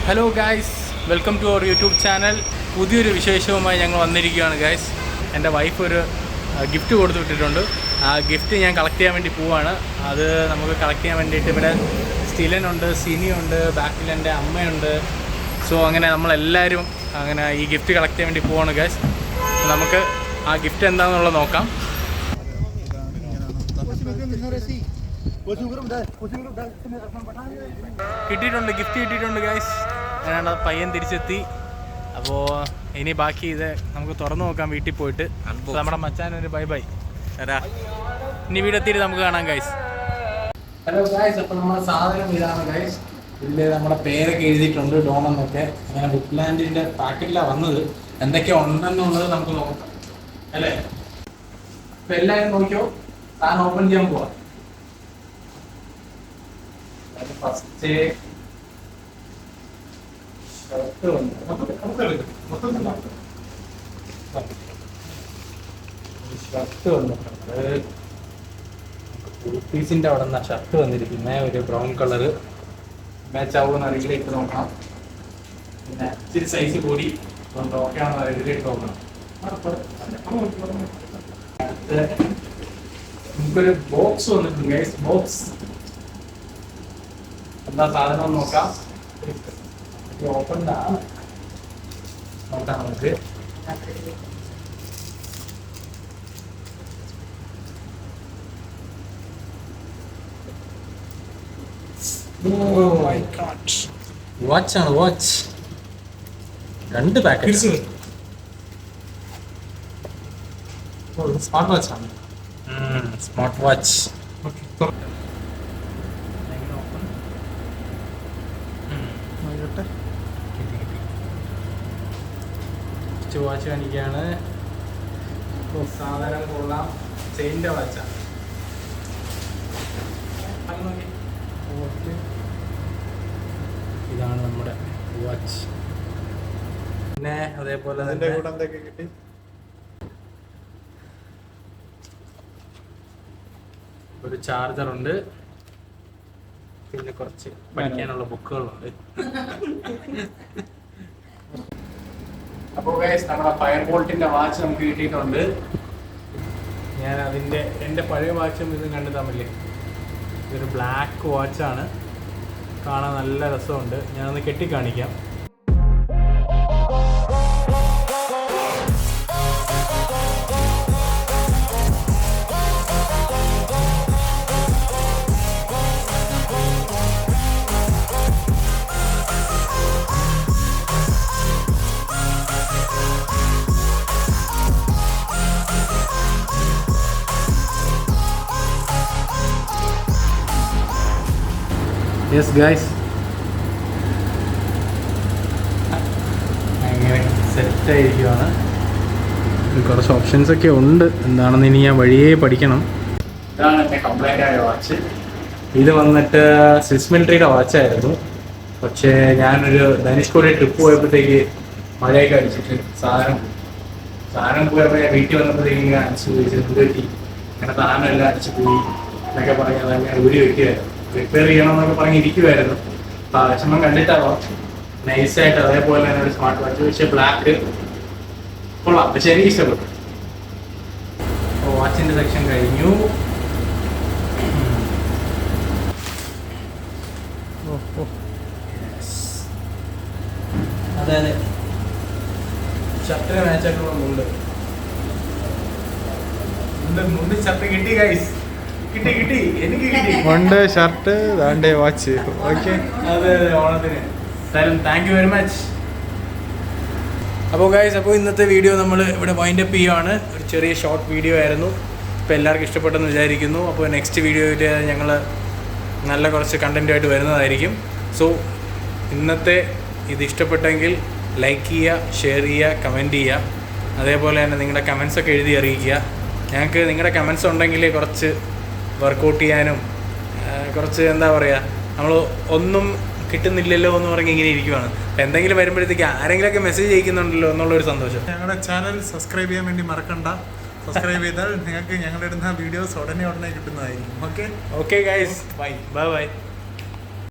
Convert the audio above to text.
Hello guys, welcome to our YouTube channel. പുതിയൊരു വിശേഷവുമായി ഞങ്ങൾ വന്നിരിക്കുകയാണ് ഗായ്സ്. എൻ്റെ വൈഫ് ഒരു ഗിഫ്റ്റ് കൊടുത്തു വിട്ടിട്ടുണ്ട്. ആ ഗിഫ്റ്റ് ഞാൻ കളക്ട് ചെയ്യാൻ വേണ്ടി പോവാണ്. അത് നമുക്ക് കളക്ട് ചെയ്യാൻ വേണ്ടിയിട്ട് ഇവിടെ സ്റ്റിലനുണ്ട്, സിനിയുണ്ട്, ബാക്കിൽ എൻ്റെ അമ്മയുണ്ട്. സോ അങ്ങനെ നമ്മളെല്ലാവരും അങ്ങനെ ഈ ഗിഫ്റ്റ് കളക്ട് ചെയ്യാൻ വേണ്ടി പോവാണ് ഗായ്സ്. നമുക്ക് ആ ഗിഫ്റ്റ് എന്താണെന്നുള്ളത് നോക്കാം. കിട്ടിയിട്ടുണ്ട്, ഗിഫ്റ്റ് കിട്ടിയിട്ടുണ്ട് ഗൈസ്. ഞാനാണ് പയ്യൻ തിരിച്ചെത്തി. അപ്പോൾ ഇനി ബാക്കി ഇത് നമുക്ക് തുറന്നു നോക്കാം വീട്ടിൽ പോയിട്ട്. നമ്മുടെ മച്ചാനൊരു ബൈ ബൈ. ഇനി വീടെത്തിയിട്ട് നമുക്ക് കാണാം ഗൈസ്. ഹലോ ഗൈസ്, അപ്പോൾ നമ്മുടെ സാധനം ഇതാണ് ഗൈസ്. ഇതിൽ നമ്മുടെ പേരൊക്കെ എഴുതിയിട്ടുണ്ട്, ഡോൺ എന്നൊക്കെ. അങ്ങനെ വുഡ്ലാൻഡിൻ്റെ പാക്കറ്റിലാണ് വന്നത്. എന്തൊക്കെയാ ഉണ്ടെന്നുള്ളത് നമുക്ക് നോക്കാം അല്ലേ. ഇപ്പം എല്ലാവരും നോക്കിയോ, താൻ ഓപ്പൺ ചെയ്യാൻ പോവാം. ഫസ്റ്റ് ഷർട്ട് വന്നിട്ടുണ്ട്. പീസിന്റെ അവിടെ നിന്നാണ് ഷർട്ട് വന്നിരിക്കുന്നത്. ഒരു ബ്രൗൺ കളറ് മാച്ച് ആവുമെന്ന് അറിയില്ല, ഇട്ട് നോക്കണം. പിന്നെ ഇച്ചിരി സൈസ് കൂടി ഓക്കെ ആണെന്ന് അറിയില്ല, ഇട്ട് നോക്കണം. നമുക്കൊരു ബോക്സ് വന്നിട്ടുണ്ട് ഗൈസ്. ബോക്സ് എന്താ സാധനം നോക്കാം. ഓപ്പൺ നോക്കാം നമുക്ക്. വാച്ചാണ്, വാച്ച്. 2 പാക്കറ്റ്. സ്മാർട്ട് വാച്ചാണ്. Smart watch. വാച്ച് കാണിക്കുകയാണ്. സാധാരണ കൊള്ളാം. ചെയിൻ്റെ വാച്ചാണ്. ഇതാണ് നമ്മുടെ വാച്ച്. പിന്നെ അതേപോലെ തന്നെ ഒരു ചാർജറുണ്ട്. പിന്നെ കുറച്ച് പഠിക്കാനുള്ള ബുക്കുകളുണ്ട്. അപ്പോൾ ഗൈസ്, നമ്മുടെ ഫയർ ബോൾട്ടിന്റെ വാച്ച് നമുക്ക് കിട്ടിയിട്ടുണ്ട്. ഞാൻ എൻ്റെ പഴയ വാച്ചും ഇതും കണ്ടു തമ്മില്ലേ. ഇതൊരു ബ്ലാക്ക് വാച്ചാണ്, കാണാൻ നല്ല രസമുണ്ട്. ഞാനൊന്ന് കെട്ടിക്കാണിക്കാം. യെസ് ഗൈസ്, അങ്ങനെ സെറ്റായിരിക്കുവാണ്. കുറച്ച് ഓപ്ഷൻസ് ഒക്കെ ഉണ്ട്. എന്താണെന്ന് ഇനി ഞാൻ വഴിയേ പഠിക്കണം. ഇതാണ് എൻ്റെ കംപ്ലൈൻ്റ് ആയ വാച്ച്. ഇത് വന്നിട്ട് സ്വിസ് മിലിറ്ററിയുടെ വാച്ചായിരുന്നു. പക്ഷേ ഞാനൊരു ധനുഷ്കോടി ട്രിപ്പ് പോയപ്പോഴത്തേക്ക് മഴയൊക്കെ അടിച്ചിട്ട് സാധനം പോയപ്പോൾ ഞാൻ വീട്ടിൽ വന്നപ്പോഴത്തേക്ക് ഇങ്ങനെ അടിച്ചു പോയി. അങ്ങനെ സാധനമെല്ലാം അടിച്ചു പോയി എന്നൊക്കെ പറഞ്ഞ് അതങ്ങനെ ഊരി വയ്ക്കുകയായിരുന്നു. റിപ്പയർ ചെയ്യണമെന്നൊക്കെ പറഞ്ഞിരിക്കുമായിരുന്നു. അപ്പോൾ വിഷമം കണ്ടിട്ടാവാം നൈസായിട്ട് അതേപോലെ തന്നെ ഒരു സ്മാർട്ട് വാച്ച്. പക്ഷേ ബ്ലാക്ക് കൊള്ളാം, പക്ഷെ എനിക്ക് ഇഷ്ടപ്പെട്ടു. അപ്പോൾ വാച്ചിൻ്റെ സെക്ഷൻ കഴിഞ്ഞു. അതെ അതെ, ഷർട്ടിന് മാച്ചായിട്ടുള്ള മുണ്ട്. ഷർട്ട് കിട്ടി ഗൈസ്, കിട്ടി എനിക്ക് കിട്ടി. മുണ്ട്, ഷർട്ട്, ദാണ്ടേ വാച്ച്. ഓക്കെ, അതെ അതെ, ഓണത്തിന്. Thank you very much. അപ്പോൾ ഗൈസ്, അപ്പോൾ ഇന്നത്തെ വീഡിയോ നമ്മൾ ഇവിടെ വൈൻഡ് അപ്പ് ചെയ്യുകയാണ്. ഒരു ചെറിയ ഷോർട്ട് വീഡിയോ ആയിരുന്നു. അപ്പോൾ എല്ലാവർക്കും ഇഷ്ടപ്പെട്ടെന്ന് വിചാരിക്കുന്നു. അപ്പോൾ നെക്സ്റ്റ് വീഡിയോയിൽ ഞങ്ങൾ നല്ല കുറച്ച് കണ്ടൻറ്റുമായിട്ട് വരുന്നതായിരിക്കും. സോ ഇന്നത്തെ ഇത് ഇഷ്ടപ്പെട്ടെങ്കിൽ ലൈക്ക് ചെയ്യുക, ഷെയർ ചെയ്യുക, കമൻറ്റ് ചെയ്യുക. അതേപോലെ തന്നെ നിങ്ങളുടെ കമൻസൊക്കെ എഴുതി അറിയിക്കുക. ഞങ്ങൾക്ക് നിങ്ങളുടെ കമൻസ് ഉണ്ടെങ്കിൽ കുറച്ച് വർക്കൗട്ട് ചെയ്യാനും കുറച്ച് എന്താ പറയുക, നമ്മൾ ഒന്നും കിട്ടുന്നില്ലല്ലോ എന്ന് പറഞ്ഞ് ഇങ്ങനെ ഇരിക്കുവാണ്. അപ്പം എന്തെങ്കിലും വരുമ്പോഴത്തേക്ക് ആരെങ്കിലുമൊക്കെ മെസ്സേജ് അയക്കുന്നുണ്ടല്ലോ എന്നുള്ളൊരു സന്തോഷം. ഞങ്ങളുടെ ചാനൽ സബ്സ്ക്രൈബ് ചെയ്യാൻ വേണ്ടി മറക്കണ്ട. സബ്സ്ക്രൈബ് ചെയ്താൽ നിങ്ങൾക്ക് ഞങ്ങളുടെ ഇടുന്ന വീഡിയോസ് ഉടനെ കിട്ടുന്നതായിരിക്കും. Okay okay guys, bye bye.